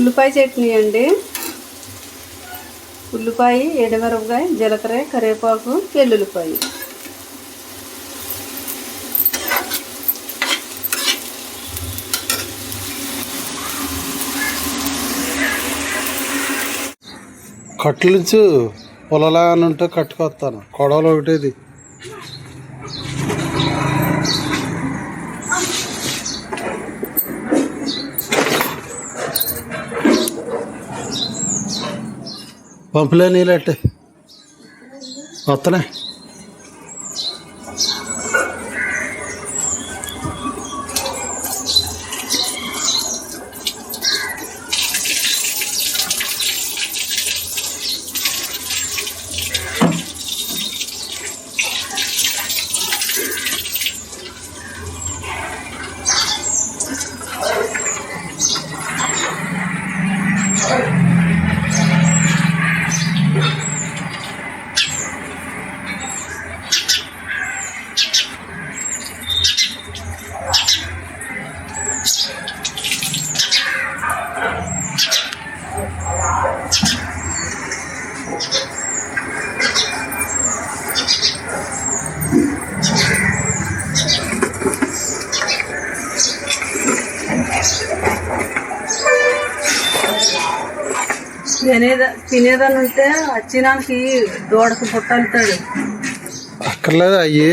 ఉల్లిపాయ చట్నీ అండి. ఉల్లిపాయ, ఎండుమిరపకాయ, జీలకర్ర, కరివేపాకు, వెల్లుల్లిపాయ. కట్లించు పొలలాగా ఉంటే కట్టుకొస్తాను. కొడవలు ఒకటేది. పంపులే నీళ్ళట్టే వస్తున్నాయి. తినేదాన్ని ఉంటే వచ్చినానికి దూడకు పుట్టలుతాడు. అక్కర్లేదు. అయ్యి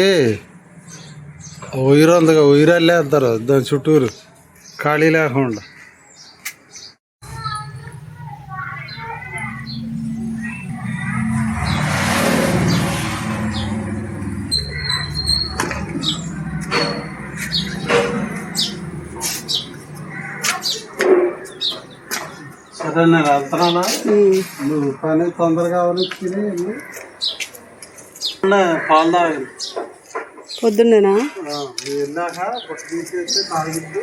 ఉయిరు ఉందిగా, ఉయిరల్లే వేస్తారు దాని చుట్టూరు ఖాళీ లేకుండా. సరే నేను వెళ్తున్నానా? నువ్వు పని తొందరగా తిని పాలు తాగాలి పొద్దున్నేనా? నువ్వు వెళ్ళాక బొట్టు తీసేస్తే తాగిద్ది.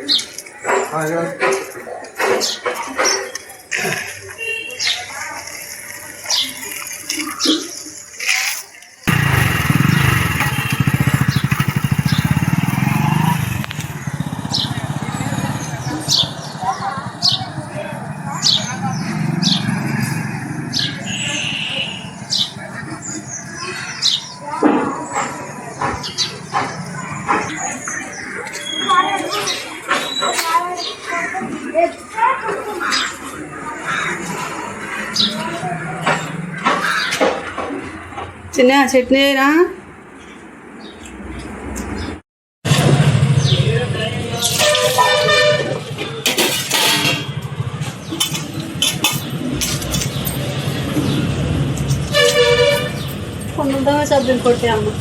చిన్న చట్నీ అయినా కొంత సబ్బులు కొట్టాము.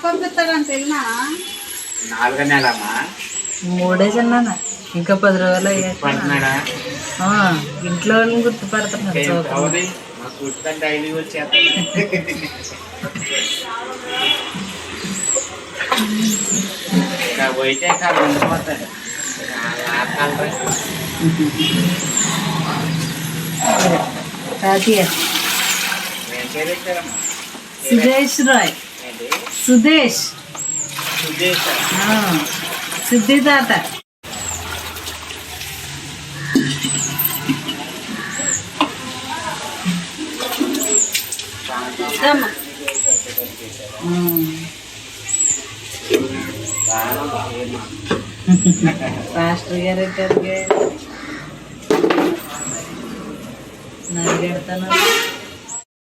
పంపిస్తాడంటేనా 4 నెలమ్మా 3 చిన్న ఇంకా 10 రోజులు ఇంట్లో వాళ్ళని గుర్తుపడుతున్నారు. డైలీ వచ్చేస్తా పోయితే ఉండిపోతాడు. సుదేశ్ రాయ్, సుదేశ్ సిద్ధిదాత. పాస్టర్ గారు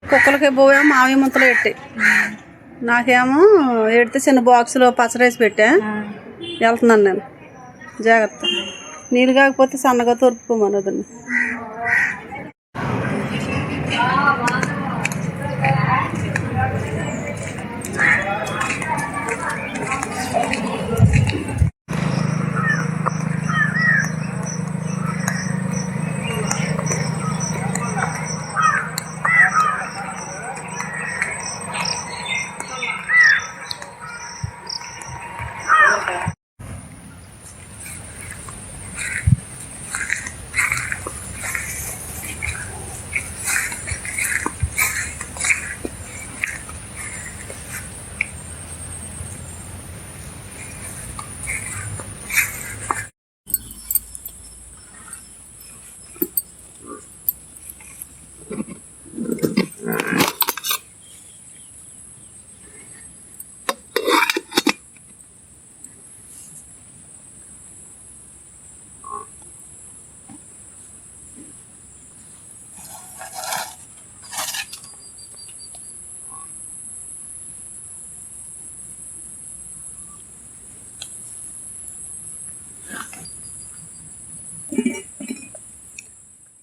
కుక్కలకి పోయాము మావి ముంతలు పెట్టి, నాకేమో ఎడితే చిన్న బాక్సులో పచ్చరేసి పెట్టా. వెళ్తున్నాను నేను, జాగ్రత్త. నీళ్ళు కాకపోతే సన్నగా తొరుపుకోమన్నదండి.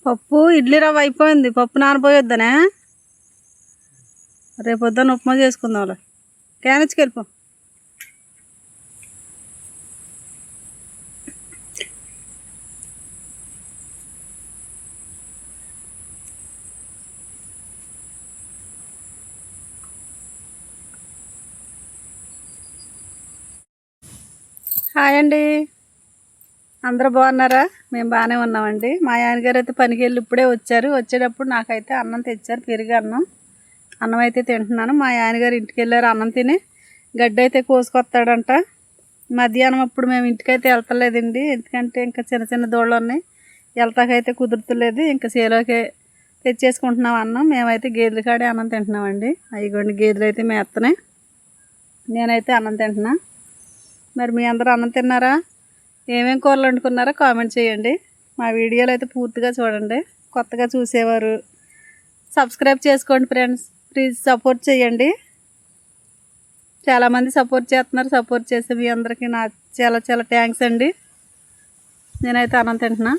పప్పు ఇడ్లీ రవ్వ అయిపోయింది. పప్పు నానపోయొద్దనే, రేపొద్దున ఉప్మా చేసుకుందాంలే. క్యానిచ్కి వెళ్ళిపో. హాయ్ అండి, అందరూ బాగున్నారా? మేము బాగానే ఉన్నామండి. మా ఆయనగారు అయితే పనికి వెళ్ళి ఇప్పుడే వచ్చారు. వచ్చేటప్పుడు నాకైతే అన్నం తెచ్చారు, పెరుగు అన్నం. అన్నం అయితే తింటున్నాను. మా ఆయనగారు ఇంటికి వెళ్ళారు, అన్నం తిని గడ్డి అయితే కోసుకొస్తాడంట. మధ్యాహ్నం అప్పుడు మేము ఇంటికైతే వెళ్తలేదండి, ఎందుకంటే ఇంకా చిన్న చిన్న దూడలు ఉన్నాయి, వెళ్తాకైతే కుదురుతలేదు. ఇంకా చేలోకే తెచ్చేసుకుంటున్నాం అన్నం. మేమైతే గేదెల కాడే అన్నం తింటున్నామండి. అయ్యిగోండి గేదెలు అయితే మేస్తున్నాయి, నేనైతే అన్నం తింటున్నా. మరి మీ అందరూ అన్నం తిన్నారా? ఏమేం కూరలు వండుకున్నారో కామెంట్ చేయండి. మా వీడియోలు అయితే పూర్తిగా చూడండి. కొత్తగా చూసేవారు సబ్స్క్రైబ్ చేసుకోండి ఫ్రెండ్స్, ప్లీజ్ సపోర్ట్ చేయండి. చాలామంది సపోర్ట్ చేస్తున్నారు. సపోర్ట్ చేసే మీ అందరికీ నా చాలా చాలా థ్యాంక్స్ అండి. నేనైతే అన్నం తింటున్నా.